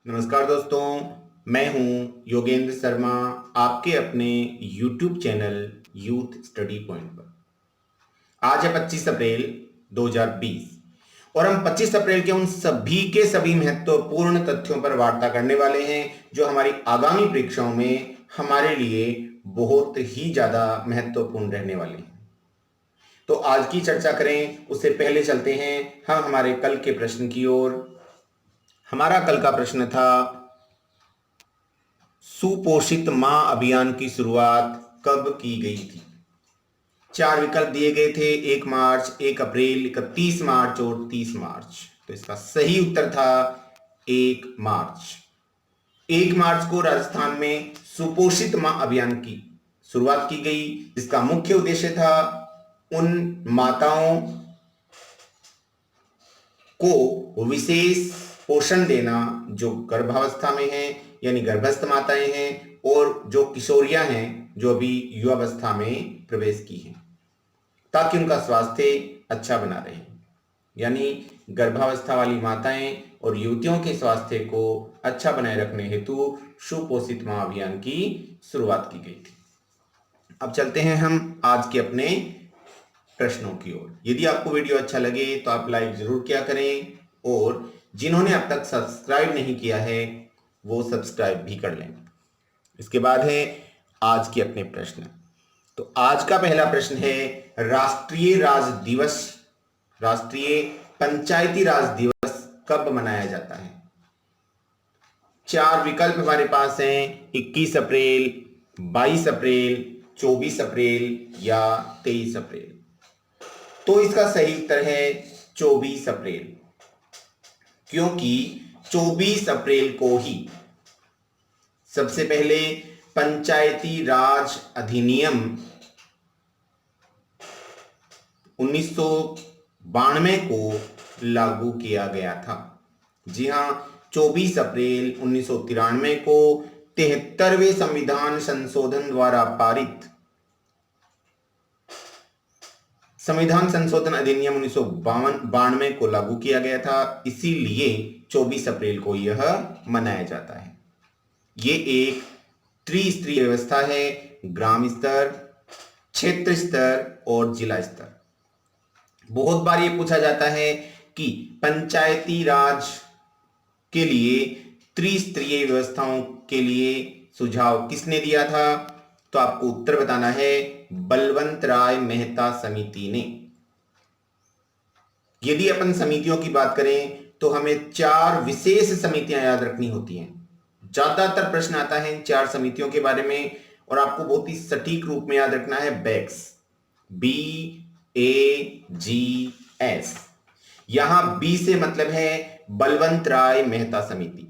नमस्कार दोस्तों, मैं हूं योगेंद्र शर्मा, आपके अपने YouTube channel youth study point पर। आज है 25 अप्रैल 2020 और हम 25 अप्रैल के उन सभी के सभी महत्वपूर्ण तथ्यों पर वार्ता करने वाले हैं जो हमारी आगामी परीक्षाओं में हमारे लिए बहुत ही ज्यादा महत्वपूर्ण रहने वाले हैं। तो आज की चर्चा करें उससे पहले चलते हैं हम हमारे कल के प्रश्न की ओर। हमारा कल का प्रश्न था, सुपोषित मां अभियान की शुरुआत कब की गई थी? 4 विकल्प दिए गए थे, 1 मार्च, 1 अप्रैल, 31 मार्च और 30 मार्च। तो इसका सही उत्तर था 1 मार्च। 1 मार्च को राजस्थान में सुपोषित मां अभियान की शुरुआत की गई, जिसका मुख्य उद्देश्य था उन माताओं को विशेष पोषण देना जो गर्भावस्था में हैं, यानी गर्भस्थ माताएं हैं, और जो किशोरियां हैं जो अभी युवावस्था में प्रवेश की हैं, ताकि उनका स्वास्थ्य अच्छा बना रहे। यानी गर्भावस्था वाली माताएं और युवतियों के स्वास्थ्य को अच्छा बनाए रखने हेतु सुपोषित मां अभियान की शुरुआत की गई थी। अब चलते हैं हम आज के अपने प्रश्नों की ओर। यदि आपको वीडियो अच्छा लगे तो आप लाइक जरूर किया करें, और जिन्होंने अब तक सब्सक्राइब नहीं किया है वो सब्सक्राइब भी कर लें। इसके बाद है आज के अपने प्रश्न। तो आज का पहला प्रश्न है, राष्ट्रीय पंचायती राज दिवस कब मनाया जाता है? 4 विकल्प हमारे पास हैं, 21 अप्रैल, 22 अप्रैल, 24 अप्रैल या 23 अप्रैल। तो इसका सही उत्तर है 24 अप्रैल, क्योंकि 24 अप्रैल को ही सबसे पहले पंचायती राज अधिनियम 1992 को लागू किया गया था। जी हां, 24 अप्रैल 1993 को 73वें संविधान संशोधन द्वारा पारित संविधान संशोधन अधिनियम 1992 को लागू किया गया था, इसीलिए 24 अप्रैल को यह मनाया जाता है। ये एक त्रिस्तरीय व्यवस्था है, ग्राम स्तर, क्षेत्र स्तर और जिला स्तर। बहुत बार ये पूछा जाता है कि पंचायती राज के लिए त्रिस्तरीय व्यवस्थाओं के लिए सुझाव किसने दिया था? तो आपको उत्तर बताना है, बलवंत राय मेहता समिति ने। यदि अपन समितियों की बात करें तो हमें 4 विशेष समितियां याद रखनी होती हैं। ज्यादातर प्रश्न आता है इन 4 समितियों के बारे में, और आपको बहुत ही सटीक रूप में याद रखना है बैक्स, BAGS। यहां बी से मतलब है बलवंत राय मेहता समिति।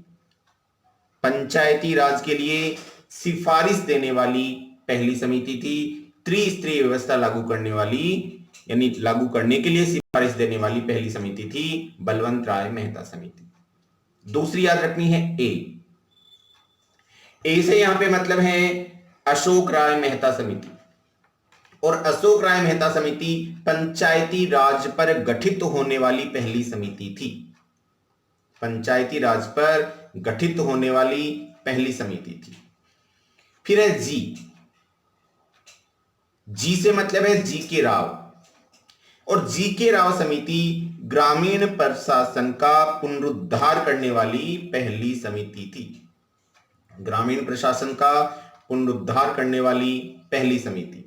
पंचायती राज के लिए सिफारिश देने वाली पहली समिति थी, त्रिस्तरीय व्यवस्था लागू करने वाली, यानी लागू करने के लिए सिफारिश देने वाली पहली समिति थी बलवंत राय मेहता समिति। दूसरी याद रखनी है ए से यहां पे मतलब है अशोक राय मेहता समिति, और अशोक राय मेहता समिति पंचायती राज पर गठित होने वाली पहली समिति थी। पंचायती राज पर गठित होने वाली पहली समिति थी। फिर है जी से मतलब है GK राव, और GK राव समिति ग्रामीण प्रशासन का पुनरुद्धार करने वाली पहली समिति थी। ग्रामीण प्रशासन का पुनरुद्धार करने वाली पहली समिति।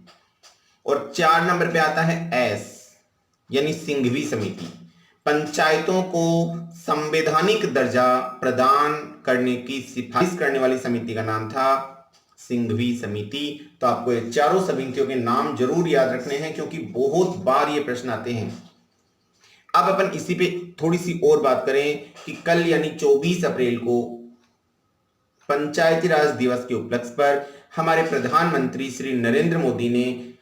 और 4 नंबर पे आता है S, यानी सिंघवी समिति। पंचायतों को संवैधानिक दर्जा प्रदान करने की सिफारिश करने वाली समिति का नाम था सिंघवी समिति। तो आपको ये चारों समितियों के नाम जरूर याद रखने हैं, क्योंकि बहुत बार ये प्रश्न आते हैं। अब अपन इसी पे थोड़ी सी और बात करें कि कल यानी 24 अप्रैल को पंचायती राज दिवस के उपलक्ष्य पर हमारे प्रधानमंत्री श्री नरेंद्र मोदी ने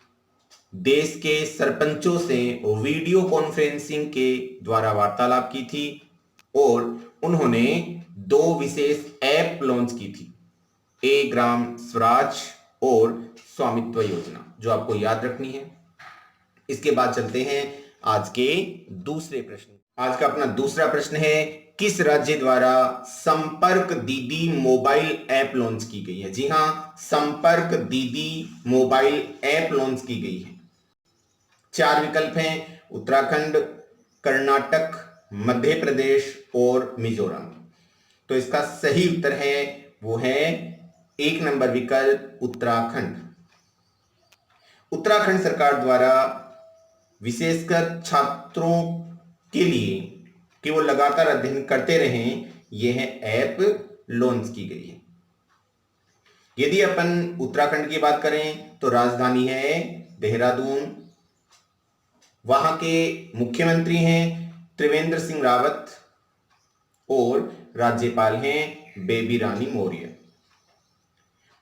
देश के सरपंचों से वीडियो कॉन्फ्रेंसिंग के द्वारा वार्तालाप की थी, और उन्होंने 2 विशेष ऐप लॉन्च की थी, ए ग्राम स्वराज और स्वामित्व योजना, जो आपको याद रखनी है। इसके बाद चलते हैं आज के दूसरे प्रश्न। आज का अपना दूसरा प्रश्न है, किस राज्य द्वारा संपर्क दीदी मोबाइल ऐप लॉन्च की गई है? जी हां, संपर्क दीदी मोबाइल ऐप लॉन्च की गई है। 4 विकल्प हैं, उत्तराखंड, कर्नाटक, मध्य प्रदेश और मिजोरम। तो इसका सही उत्तर है वो है 1 नंबर विकल्प उत्तराखंड। उत्तराखंड सरकार द्वारा विशेषकर छात्रों के लिए कि वो लगातार अध्ययन करते रहें, यह ऐप लॉन्च की गई है। यदि अपन उत्तराखंड की बात करें तो राजधानी है देहरादून। वहां के मुख्यमंत्री हैं त्रिवेंद्र सिंह रावत और राज्यपाल हैं बेबी रानी मौर्य।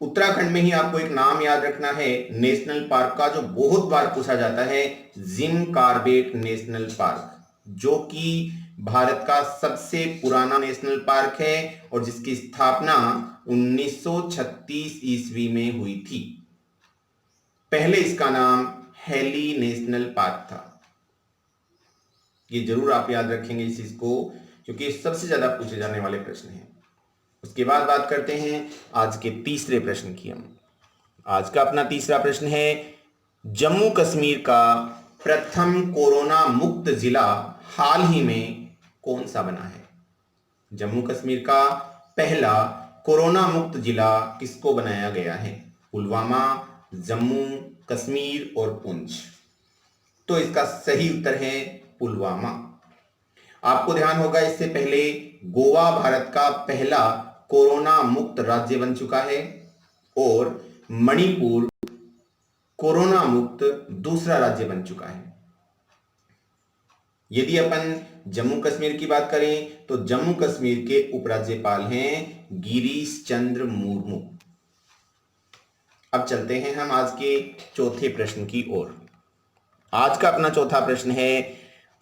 उत्तराखंड में ही आपको एक नाम याद रखना है नेशनल पार्क का, जो बहुत बार पूछा जाता है, जिम कॉर्बेट नेशनल पार्क, जो कि भारत का सबसे पुराना नेशनल पार्क है और जिसकी स्थापना 1936 ईस्वी में हुई थी। पहले इसका नाम हेली नेशनल पार्क था। ये जरूर आप याद रखेंगे इस चीज को, क्योंकि सबसे ज्यादा पूछे जाने वाले प्रश्न हैं। उसके बाद बात करते हैं आज के तीसरे प्रश्न की। हम आज का अपना तीसरा प्रश्न है, जम्मू कश्मीर का प्रथम कोरोना मुक्त जिला हाल ही में कौन सा बना है? जम्मू कश्मीर का पहला कोरोना मुक्त जिला किसको बनाया गया है? पुलवामा, जम्मू कश्मीर और पुंछ। तो इसका सही उत्तर है पुलवामा। आपको ध्यान होगा इससे पहले गोवा भारत का पहला कोरोना मुक्त राज्य बन चुका है और मणिपुर कोरोना मुक्त दूसरा राज्य बन चुका है। यदि अपन जम्मू कश्मीर की बात करें तो जम्मू कश्मीर के उपराज्यपाल हैं गिरीश चंद्र मुर्मू। अब चलते हैं हम आज के चौथे प्रश्न की ओर। आज का अपना चौथा प्रश्न है,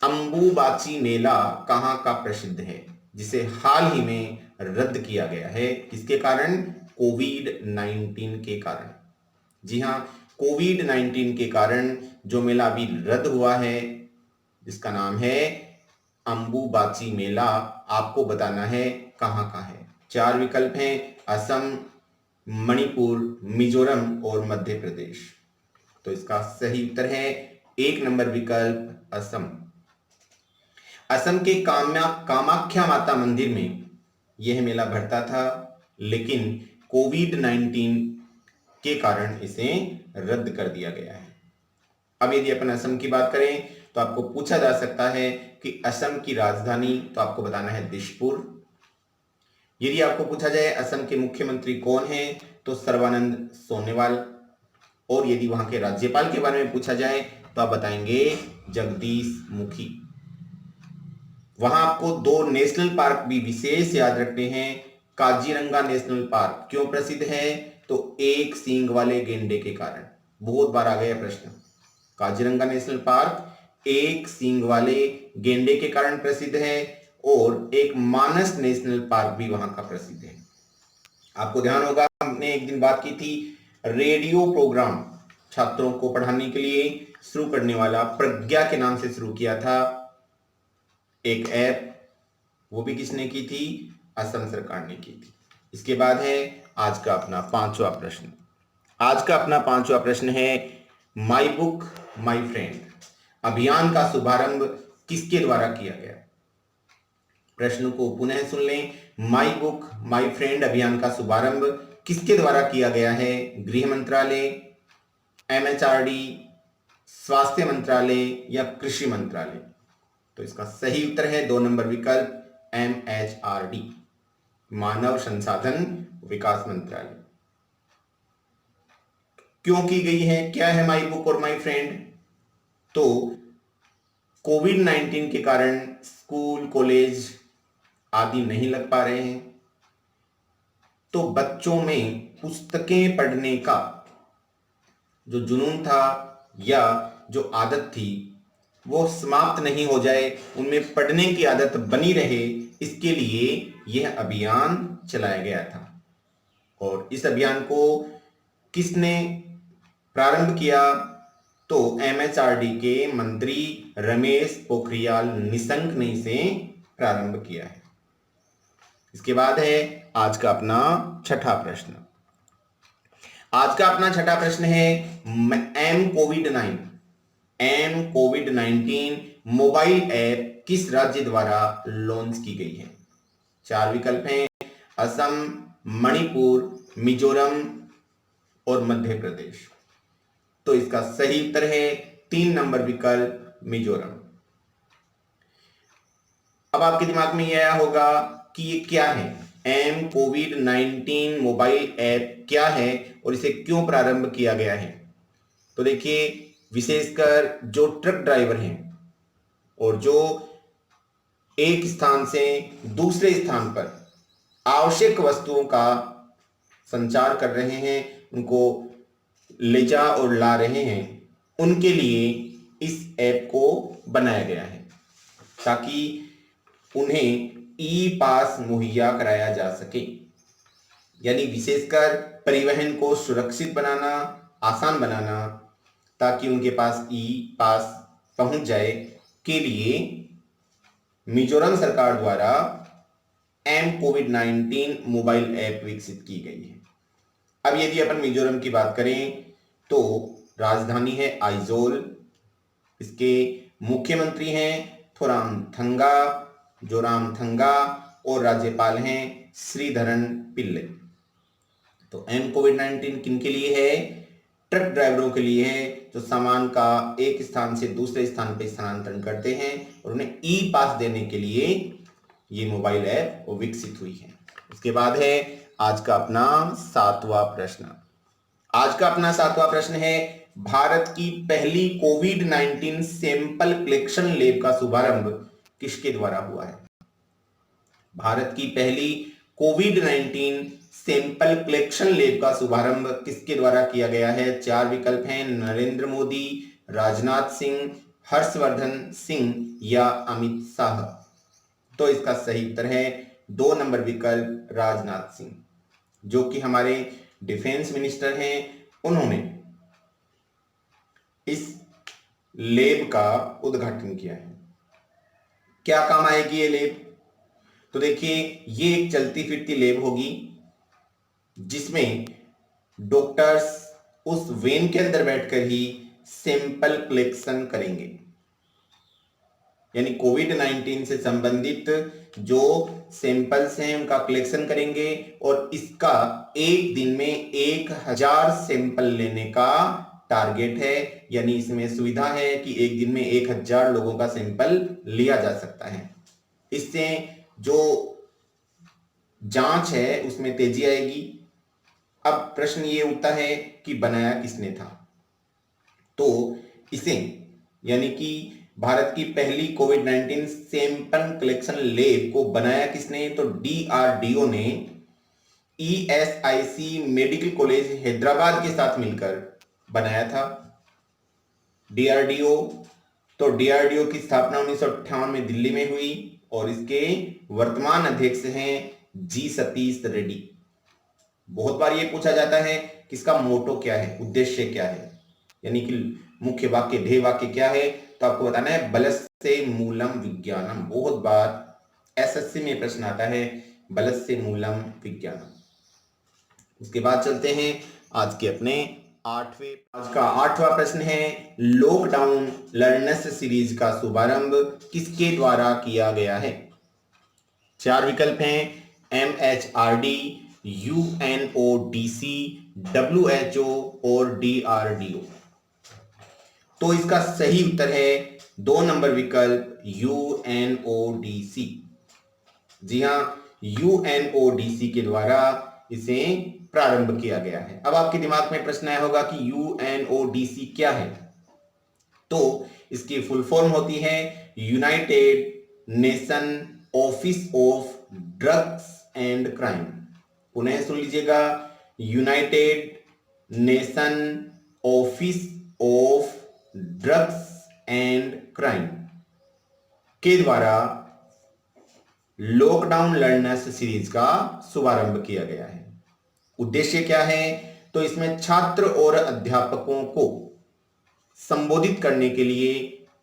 अंबुबाची मेला कहां का प्रसिद्ध है, जिसे हाल ही में रद्द किया गया है? किसके कारण? कोविड-19 के कारण। जी हां, कोविड-19 के कारण जो मेला अभी रद्द हुआ है, जिसका नाम है अंबुबाची मेला, आपको बताना है कहां का है। 4 विकल्प हैं, असम, मणिपुर, मिजोरम और मध्य प्रदेश। तो इसका सही उत्तर है 1 नंबर विकल्प असम। असम के कामाख्या माता मंदिर में यह मेला भरता था, लेकिन कोविड-19 के कारण इसे रद्द कर दिया गया है। अब यदि अपन असम की बात करें तो आपको पूछा जा सकता है कि असम की राजधानी, तो आपको बताना है दिसपुर। यदि आपको पूछा जाए असम के मुख्यमंत्री कौन है, तो सर्बानंद सोनोवाल। और यदि वहां के राज्यपाल के बारे में पूछा जाए तो आप बताएंगे जगदीश मुखी। वहां आपको 2 नेशनल पार्क भी विशेष याद रखने हैं। काजीरंगा नेशनल पार्क क्यों प्रसिद्ध है? तो एक सींग वाले गेंडे के कारण। बहुत बार आ गया प्रश्न। काजीरंगा नेशनल पार्क एक सींग वाले गेंडे के कारण प्रसिद्ध है और एक मानस नेशनल पार्क भी वहां का प्रसिद्ध है। आपको ध्यान होगा हमने एक दिन बात की थी, रेडियो प्रोग्राम छात्रों को पढ़ाने के लिए शुरू करने वाला प्रज्ञा के नाम से शुरू किया था एक ऐप, वो भी किसने की थी? असम सरकार ने की थी। इसके बाद है आज का अपना पांचवा प्रश्न। आज का अपना पांचवा प्रश्न है, माई बुक माई फ्रेंड अभियान का शुभारंभ किसके द्वारा किया गया? प्रश्न को पुनः सुन लें। माई बुक माई फ्रेंड अभियान का शुभारंभ किसके द्वारा किया गया है? गृह मंत्रालय, एमएचआरडी, स्वास्थ्य मंत्रालय या कृषि मंत्रालय? तो इसका सही उत्तर है 2 नंबर विकल्प एमएचआरडी, मानव संसाधन विकास मंत्रालय। क्यों की गई है? क्या है माई बुक और माई फ्रेंड? तो कोविड-19 के कारण स्कूल कॉलेज आदि नहीं लग पा रहे हैं, तो बच्चों में पुस्तकें पढ़ने का जो जुनून था या जो आदत थी वो समाप्त नहीं हो जाए, उनमें पढ़ने की आदत बनी रहे, इसके लिए यह अभियान चलाया गया था। और इस अभियान को किसने प्रारंभ किया? तो MHRD के मंत्री रमेश पोखरियाल निशंक ने इसे प्रारंभ किया है। इसके बाद है आज का अपना छठा प्रश्न। आज का अपना छठा प्रश्न है एम कोविड-19 मोबाइल ऐप किस राज्य द्वारा लॉन्च की गई है? 4 विकल्प हैं, असम, मणिपुर, मिजोरम और मध्य प्रदेश। तो इसका सही उत्तर है 3 नंबर विकल्प मिजोरम। अब आपके दिमाग में यह आया होगा कि ये क्या है, एम कोविड-19 मोबाइल ऐप क्या है और इसे क्यों प्रारंभ किया गया है? तो देखिए, विशेषकर जो ट्रक ड्राइवर हैं और जो एक स्थान से दूसरे स्थान पर आवश्यक वस्तुओं का संचार कर रहे हैं, उनको ले जा और ला रहे हैं, उनके लिए इस ऐप को बनाया गया है ताकि उन्हें ई पास मुहैया कराया जा सके। यानी विशेषकर परिवहन को सुरक्षित बनाना, आसान बनाना, ताकि उनके पास ई पास पहुंच जाए के लिए मिजोरम सरकार द्वारा एम कोविड-19 मोबाइल ऐप विकसित की गई है। अब यदि अपन मिजोरम की बात करें तो राजधानी है आइजोल, इसके मुख्यमंत्री हैं जोरामथंगा और राज्यपाल हैं श्रीधरन पिल्ले। तो एम कोविड-19 किन के लिए है? ट्रक ड्राइवरों के लिए है जो सामान का एक स्थान से दूसरे स्थान पर स्थानांतरण करते हैं और उन्हें ई पास देने के लिए ये मोबाइल ऐप विकसित हुई है। उसके बाद है आज का अपना 7वां प्रश्न। आज का अपना 7वां प्रश्न है भारत की पहली कोविड-19 सैंपल कलेक्शन लैब का शुभारंभ किसके द्वारा हुआ है? भारत की पहली कोविड-19 सैंपल कलेक्शन लैब का शुभारंभ किसके द्वारा किया गया है? 4 विकल्प हैं, नरेंद्र मोदी, राजनाथ सिंह, हर्षवर्धन सिंह या अमित शाह। तो इसका सही उत्तर है 2 नंबर विकल्प राजनाथ सिंह, जो कि हमारे डिफेंस मिनिस्टर हैं। उन्होंने इस लैब का उद्घाटन किया है। क्या काम आएगी ये लैब? तो देखिए, ये एक चलती फिरती लैब होगी जिसमें डॉक्टर्स उस वेन के अंदर बैठकर ही सैंपल कलेक्शन करेंगे। यानी कोविड-19 से संबंधित जो सैंपल्स हैं उनका कलेक्शन करेंगे और इसका एक दिन में 1000 सैंपल लेने का टारगेट है। यानी इसमें सुविधा है कि एक दिन में 1000 लोगों का सैंपल लिया जा सकता है। इससे जो जांच है उसमें तेजी आएगी। अब प्रश्न ये उठता है कि बनाया किसने था? तो इसे, यानी कि भारत की पहली कोविड-19 सैंपल कलेक्शन लैब को बनाया किसने? तो DRDO ने ESIC मेडिकल कॉलेज हैदराबाद के साथ मिलकर बनाया था। DRDO की स्थापना 1958 में दिल्ली में हुई और इसके वर्तमान अध्यक्ष हैं जी सतीश रेड्डी। बहुत बार ये पूछा जाता है कि इसका मोटो क्या है, उद्देश्य क्या है, यानी कि मुख्य वाक्य, ध्येय वाक्य क्या है? तो आपको बताना है बलस्य मूलम विज्ञानम। बहुत बार SSC में प्रश्न आता है बलस्य मूलम विज्ञानम। उसके बाद चलते हैं आज के अपने आज का 8वां प्रश्न है लॉकडाउन लर्नर्स सीरीज का शुभारंभ किसके द्वारा किया गया है? 4 विकल्प हैं, MHRD, UNODC, WHO और DRDO। तो इसका सही उत्तर है 2 नंबर विकल्प UNODC। जी हां, UNODC के द्वारा इसे प्रारंभ किया गया है। अब आपके दिमाग में प्रश्न आया होगा कि UNODC क्या है? तो इसकी फुल फॉर्म होती है United nation office of drugs and crime. पुनः सुन लीजिएगा, United nation office of drugs and crime के द्वारा लॉकडाउन लर्नर्स सीरीज का शुभारंभ किया गया है। उद्देश्य क्या है? तो इसमें छात्र और अध्यापकों को संबोधित करने के लिए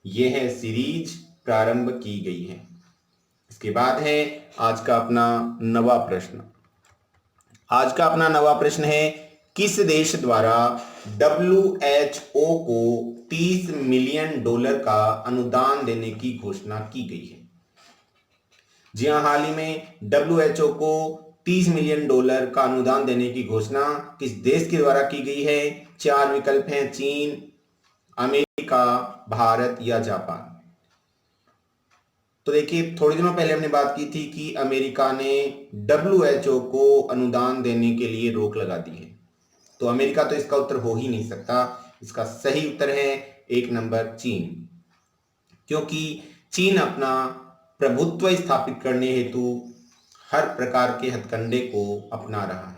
यह सीरीज प्रारंभ की गई है। इसके बाद है आज का अपना नवा प्रश्न। आज का अपना नवा प्रश्न है, किस देश द्वारा WHO को $30 मिलियन का अनुदान देने की घोषणा की गई है? जी हाँ, हाल ही में WHO को $30 मिलियन का अनुदान देने की घोषणा किस देश के द्वारा की गई है? 4 विकल्प हैं, चीन, अमेरिका, भारत या जापान। तो देखिए, थोड़े दिनों पहले हमने बात की थी कि अमेरिका ने WHO को अनुदान देने के लिए रोक लगा दी है, तो अमेरिका तो इसका उत्तर हो ही नहीं सकता। इसका सही उत्तर है 1 नंबर चीन, क्योंकि चीन अपना प्रभुत्व स्थापित करने हेतु हर प्रकार के हथकंडे को अपना रहा है।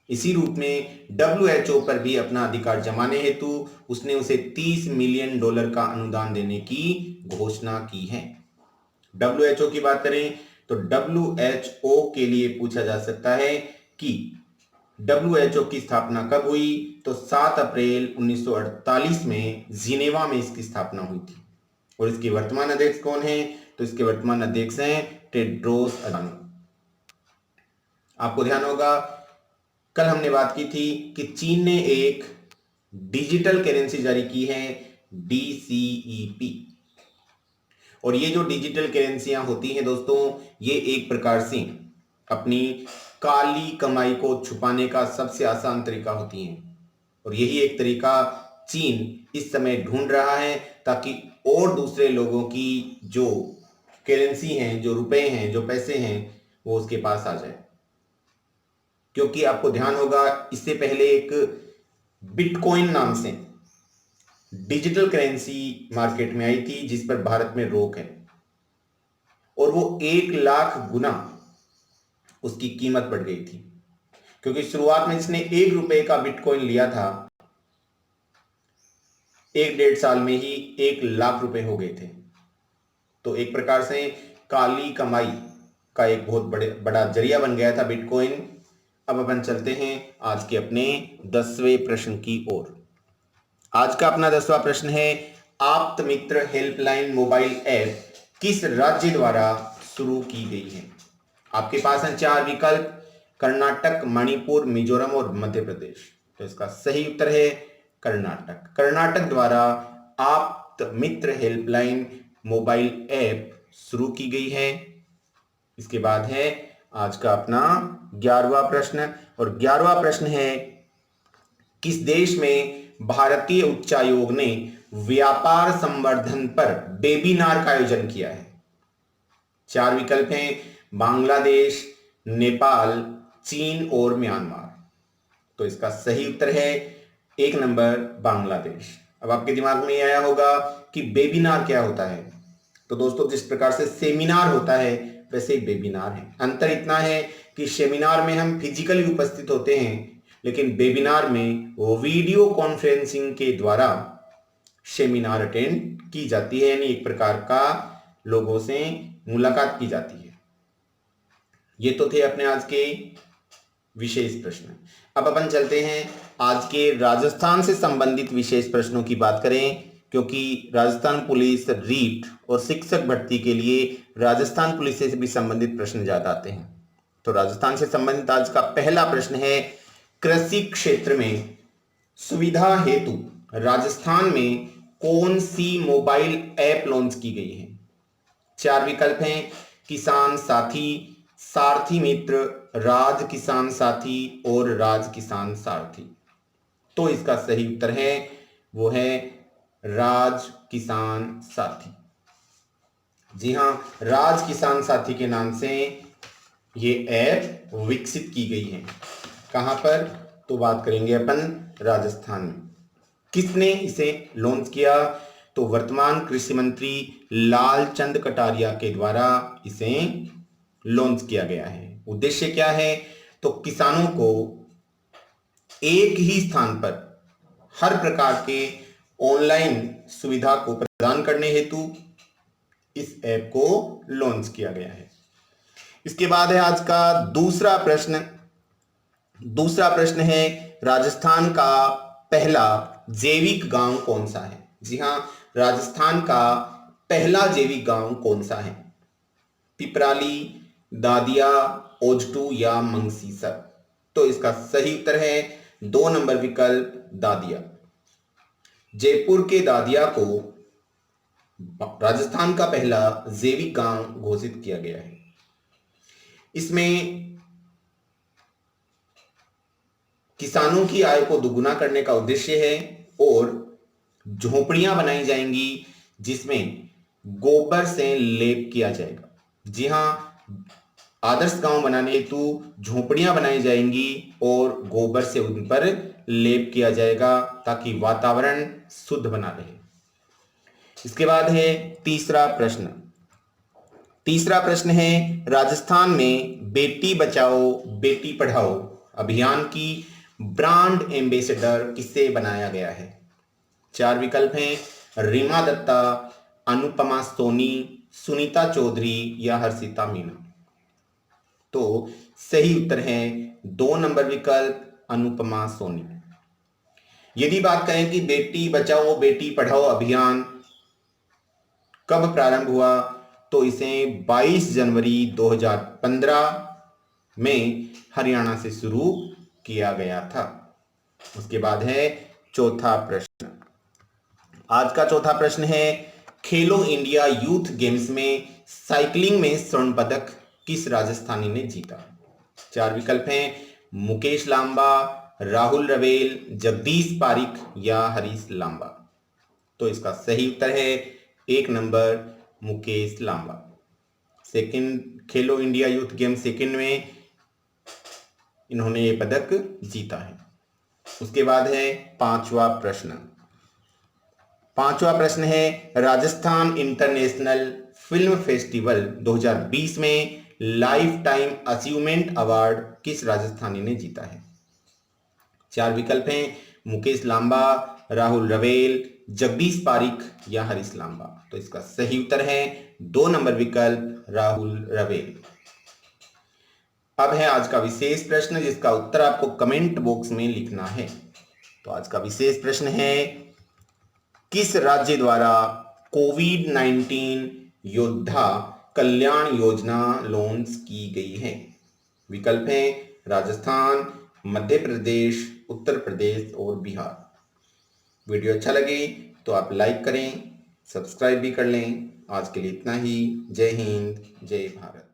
इसी रूप में WHO पर भी अपना अधिकार जमाने हेतु उसने उसे $30 मिलियन का अनुदान देने की घोषणा की है। WHO की बात करें तो WHO के लिए पूछा जा सकता है कि WHO की स्थापना कब हुई? तो 7 अप्रैल 1948 में जिनेवा में इसकी स्थापना हुई थी। और इसके वर्तमान अध्यक्ष कौन है? तो इसके वर्तमान अध्यक्ष हैं टेड्रोस अधानोम। आपको ध्यान होगा, कल हमने बात की थी कि चीन ने एक डिजिटल करेंसी जारी की है, DCEP। और ये जो डिजिटल करेंसियां होती हैं दोस्तों, ये एक प्रकार से अपनी काली कमाई को छुपाने का सबसे आसान तरीका होती हैं। और यही एक तरीका चीन इस समय ढूंढ रहा है, ताकि और दूसरे लोगों की जो करेंसी हैं, जो रुपए हैं, जो पैसे हैं, वो उसके पास आ जाए। क्योंकि आपको ध्यान होगा, इससे पहले एक बिटकॉइन नाम से डिजिटल करेंसी मार्केट में आई थी, जिस पर भारत में रोक है, और वो 1 लाख गुना उसकी कीमत बढ़ गई थी। क्योंकि शुरुआत में जिसने 1 रुपए का बिटकॉइन लिया था, 1-1.5 साल में ही 1 लाख रुपए हो गए थे। तो एक प्रकार से काली कमाई का एक बहुत बड़ा जरिया बन गया था बिटकॉइन। अब अपन चलते हैं आज के अपने 10वें प्रश्न की ओर। आज का अपना 10वां प्रश्न है, आप्त मित्र हेल्पलाइन मोबाइल ऐप किस राज्य द्वारा शुरू की गई है? आपके पास हैं 4 विकल्प, कर्नाटक, मणिपुर, मिजोरम और मध्य प्रदेश। तो इसका सही उत्तर है कर्नाटक। कर्नाटक द्वारा आप्त मित्र हेल्पलाइन मोबाइल ऐप शुरू की गई है। इसके बाद है आज का अपना 11वां प्रश्न, और 11वां प्रश्न है, किस देश में भारतीय उच्चायोग ने व्यापार संवर्धन पर वेबिनार का आयोजन किया है? 4 विकल्प हैं, बांग्लादेश, नेपाल, चीन और म्यांमार। तो इसका सही उत्तर है 1 नंबर बांग्लादेश। अब आपके दिमाग में ये आया होगा कि वेबिनार क्या होता है। तो दोस्तों, जिस प्रकार से सेमिनार होता है, वैसे ही वेबिनार है। अंतर इतना है कि सेमिनार में हम फिजिकली उपस्थित होते हैं, लेकिन वेबिनार में वो वीडियो कॉन्फ्रेंसिंग के द्वारा सेमिनार अटेंड की जाती है, यानी एक प्रकार का लोगों से मुलाकात की जाती है। ये तो थे अपने आज के विशेष प्रश्न। अब अपन चलते हैं आज के राजस्थान से संबंधित विशेष प्रश्नों की बात करें, क्योंकि राजस्थान पुलिस रीट और शिक्षक भर्ती के लिए राजस्थान पुलिस से भी संबंधित प्रश्न ज्यादा आते हैं। तो राजस्थान से संबंधित आज का पहला प्रश्न है, कृषि क्षेत्र में सुविधा हेतु राजस्थान में कौन सी मोबाइल ऐप लॉन्च की गई है? 4 विकल्प हैं, किसान साथी, सारथी मित्र, राज किसान साथी और राज किसान सारथी। तो इसका सही उत्तर है वो है राज किसान साथी। जी हां, राज किसान साथी के नाम से ये ऐप विकसित की गई है। कहां पर? तो बात करेंगे अपन राजस्थान में। किसने इसे लॉन्च किया? तो वर्तमान कृषि मंत्री लालचंद कटारिया के द्वारा इसे लॉन्च किया गया है। उद्देश्य क्या है? तो किसानों को एक ही स्थान पर हर प्रकार के ऑनलाइन सुविधा को प्रदान करने हेतु इस ऐप को लॉन्च किया गया है। इसके बाद है आज का दूसरा प्रश्न। दूसरा प्रश्न है, राजस्थान का पहला जैविक गांव कौन सा है? जी हाँ, राजस्थान का पहला जैविक गांव कौन सा है? पिपराली, दादिया, ओजटू या मंगसीसर? तो इसका सही उत्तर है 2 नंबर विकल्प दादिया। जयपुर के दादिया को राजस्थान का पहला जैविक गांव घोषित किया गया है। इसमें किसानों की आय को दुगुना करने का उद्देश्य है और झोपड़ियां बनाई जाएंगी जिसमें गोबर से लेप किया जाएगा। जी हाँ, आदर्श गांव बनाने हेतु झोपड़ियां बनाई जाएंगी और गोबर से उन पर लेप किया जाएगा ताकि वातावरण शुद्ध बना रहे। इसके बाद है तीसरा प्रश्न। तीसरा प्रश्न है, राजस्थान में बेटी बचाओ बेटी पढ़ाओ अभियान की ब्रांड एम्बेसडर किसे बनाया गया है? 4 विकल्प हैं, रीमा दत्ता, अनुपमा सोनी, सुनीता चौधरी या हर्षिता मीना। तो सही उत्तर है 2 नंबर विकल्प अनुपमा सोनी। यदि बात करें कि बेटी बचाओ बेटी पढ़ाओ अभियान कब प्रारंभ हुआ, तो इसे 22 जनवरी 2015 में हरियाणा से शुरू किया गया था। उसके बाद है चौथा प्रश्न। आज का चौथा प्रश्न है, खेलो इंडिया यूथ गेम्स में साइकिलिंग में स्वर्ण पदक किस राजस्थानी ने जीता? 4 विकल्प हैं, मुकेश लांबा, राहुल रवेल, जगदीश पारिक या हरीश लांबा। तो इसका सही उत्तर है 1 नंबर मुकेश लांबा। सेकंड खेलो इंडिया यूथ गेम सेकंड में इन्होंने ये पदक जीता है। उसके बाद है पांचवा प्रश्न। पांचवा प्रश्न है, राजस्थान इंटरनेशनल फिल्म फेस्टिवल 2020 में लाइफ टाइम अचीवमेंट अवार्ड किस राजस्थानी ने जीता है? 4 विकल्प हैं, मुकेश लांबा, राहुल रवेल, जगदीश पारिक या हरीश लांबा। तो इसका सही उत्तर है 2 नंबर विकल्प राहुल रवेल। अब है आज का विशेष प्रश्न जिसका उत्तर आपको कमेंट बॉक्स में लिखना है। तो आज का विशेष प्रश्न है, किस राज्य द्वारा कोविड-19 योद्धा कल्याण योजना लॉन्च की गई है? विकल्प हैं, राजस्थान, मध्य प्रदेश, उत्तर प्रदेश और बिहार। वीडियो अच्छा लगे तो आप लाइक करें, सब्सक्राइब भी कर लें। आज के लिए इतना ही। जय हिंद, जय भारत।